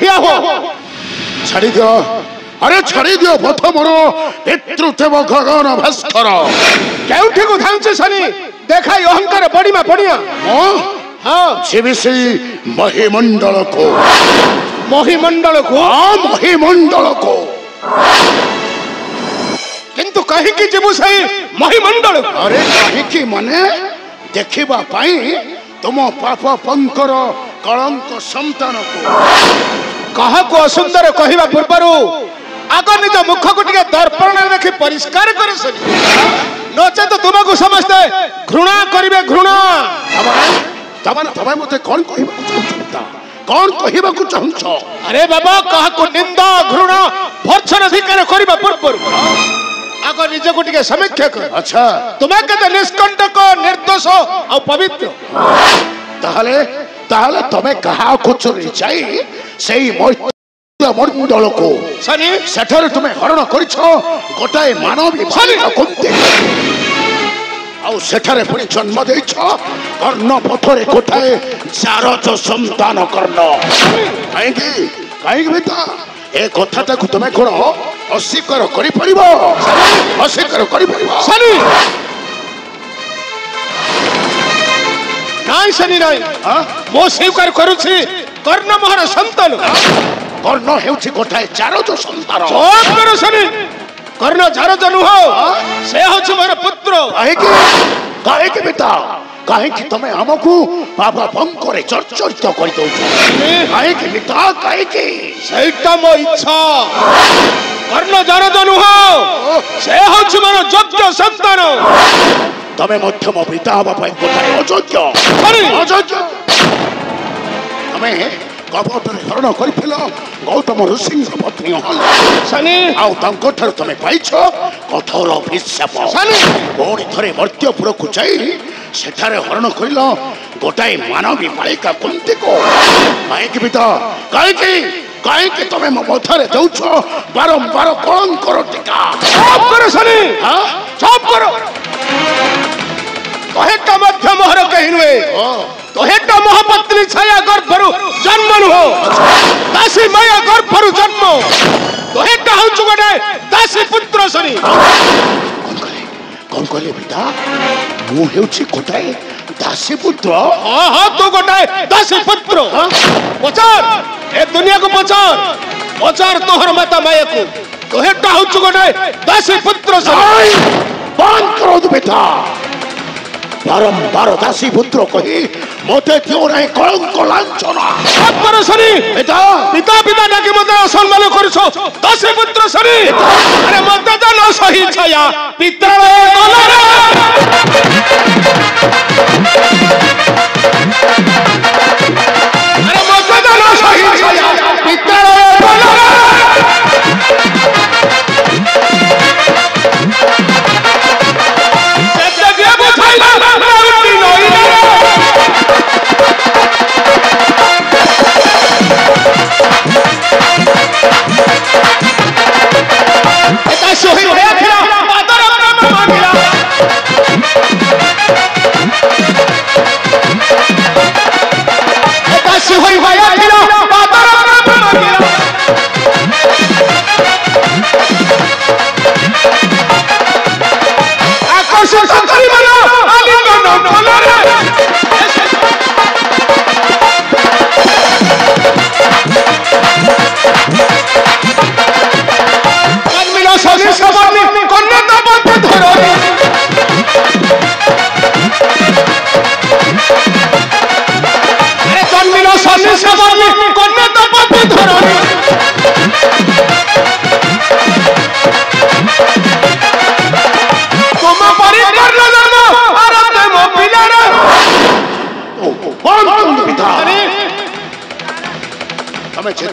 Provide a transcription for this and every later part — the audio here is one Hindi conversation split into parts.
ठिया हो छाड़ी दियो अरे छाड़ी दियो पथ मोर पितृदेव गगन भास्कर केउठी को धाउचे सनी देखाई अहंकार बड़ीमा पड़िया हाँ जीविसी महिमंडल को किंतु कहीं की जीवु सही महिमंडल अरे कहीं की माने देखिबा पाई तुम पाप पंकर कलंक संतान को कहा को असुंदर कहिबा पूर्वरु आग निज मुख को टिके दर्पण में देखि परिष्कार करे सनी नचे तो तुमको समझते घृणा करिवे घृणा तबे मते कौन कहिबा को चाहछ अरे बाबा कहा को निंदा घृणा भर्त्सना अधिकार करिबा पूर्वरु आग निज को टिके समीक्षा कर अच्छा तुमे केते निष्कंटक निर्दोष और पवित्र ताहले तमे कहा को चोरी जाई सेई मंडल को सनी सेठर तुमे हरण करिछ गोटाए मानवी भाई कुंती आउ सेठरे पुणी जन्म देछ कर्ण पथरे गोटाए चारज संतान कर्ण काई बेटा ए कथाटा को तुमे कोन अस्वीकार करि परिबो अस्वीकार करि परिबो सनी नाई सनी नाई मो स्वीकार करूछि कर्ण मोहर संतान कर्ण हेउछि गोटाए चारज संतान चोप करो सनी कर्ण चारज नुहो से होछि मोर पुत्र काहे के बेटा काहे कि तमे हमकु पापा पंकरे चर्चित कर दउ काहे कि बेटा काहे कि सेटा मो इच्छा कर्ण चारज नुहो से होछि मोर योग्य संतान तमे मध्यम पिता हवा पाई गोटाए अयोग्य तमे कपटरे हरण करिफिल गौतम ऋषि पत्नी सनी आउ तंकोठर तमे पाइछ कठोर अभिशाप पुणी थरे मर्त्यपुर को जाई सेठारे हरण करिल गोटाए मानवी बालिका कुंती को काहे कि पिता काहे कि तमे मथरे दउछ बारंबार कलंकर टीका चुप करो सनी चुप करो तोहेटा मध्य मोहर कहि नुए तोहेटा महापत्नी छाया गर्भरु जन्म नुहो दासी माया गर्भरु जन्म तोहेटा हउछ गोटे दासी पुत्र सनी कौन कहले बेटा मु हेउछि गोटाए दासी पुत्र हां तू गोटाए दासी पुत्र पचार ए दुनिया को पचार तोहर माता माया को तोहेटा हउछ गोटाए दासी पुत्र सनी बंद करो तू बेटा बारंबार दासी पुत्र कही मते क्यों नहीं कलंक लांछना पर सनी बेटा पिता डाके मते असम्मान करछो दासी पुत्र सनी अरे मते तो न सही छया पितृलय गलरे अरे मते तो न सही छया पितृलय गलरे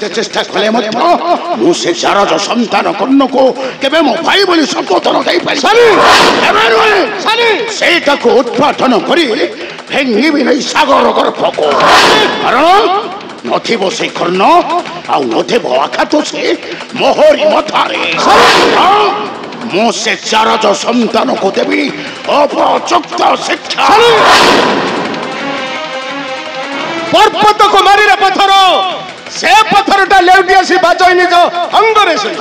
चेष्टा कले मु से चारज संतान कर्ण को केबे मो भाई बोली शपथ न दे पारि सेटा को उत्पादन करी फेंगी भी नहीं सागर गर्भ को कारण नथिबो से कर्ण आ नथिबो आखात से मोहरी मथारे मु से चारज संतान को देवी अपचुक्त शिक्षा पर्वत को मारी पत्थर से पत्थर ପଥରଟା ଲେଉଟି ଆସି ବାଜଇ ନିଜ ଅଙ୍ଗରେ ସେ।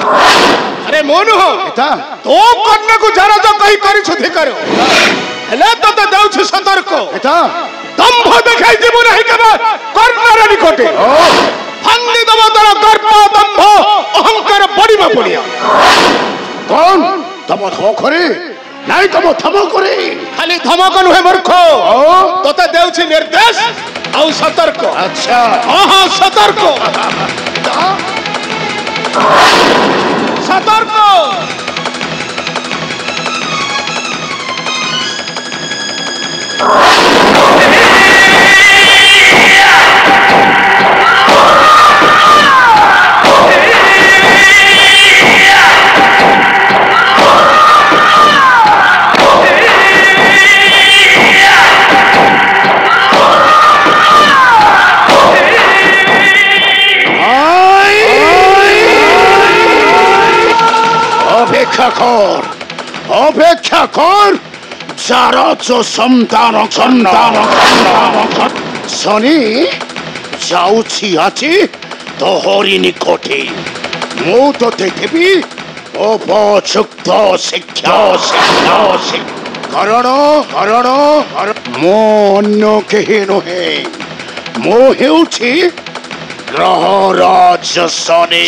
ଆରେ ମୋ ନୁହଁ ଏଟା ତୋ କର୍ଣ୍ଣକୁ ଜାରଜ କହି କରିଛୁ ଧିକାର, ହେଲେ ତତେ ଦେଉଛି ସତର୍କ। ଏଟା ଦମ୍ଭ ଦେଖାଇ ଯିବୁ ନାହିଁ କେବେ କର୍ଣ୍ଣର ନିକଟେ। ଭାଙ୍ଗି ଦବ ତୋର ଗର୍ବ ଦମ୍ଭ ଅହଙ୍କାର ବଢିବ ପଡିଆ। କଣ ତମ ଧମକରେ? ନାଇଁ ତମ ଧମକରେ। ଖାଲି ଧମକ ନୁହେଁ ମୂର୍ଖ, ତତେ ଦେଉଛି ନିର୍ଦ୍ଦେଶ ଆଉ ସତର୍କ। ଆଚ୍ଛା ହଁ ହଁ ସତର୍କ ସତର୍କ। অপেক্ষা কর জারজ সন্তান শনি যাଉଛି আছি তোহরি নিকটে। ମୁଁ ତୋତେ ଦେବି ଉପଯୁକ୍ତ ଶିକ୍ଷା। କାରଣ ମୁଁ ଅନ୍ୟ କେହି ନୁହେଁ, ମୁଁ ହେଉଛି ଗ୍ରହରାଜ ଶନି।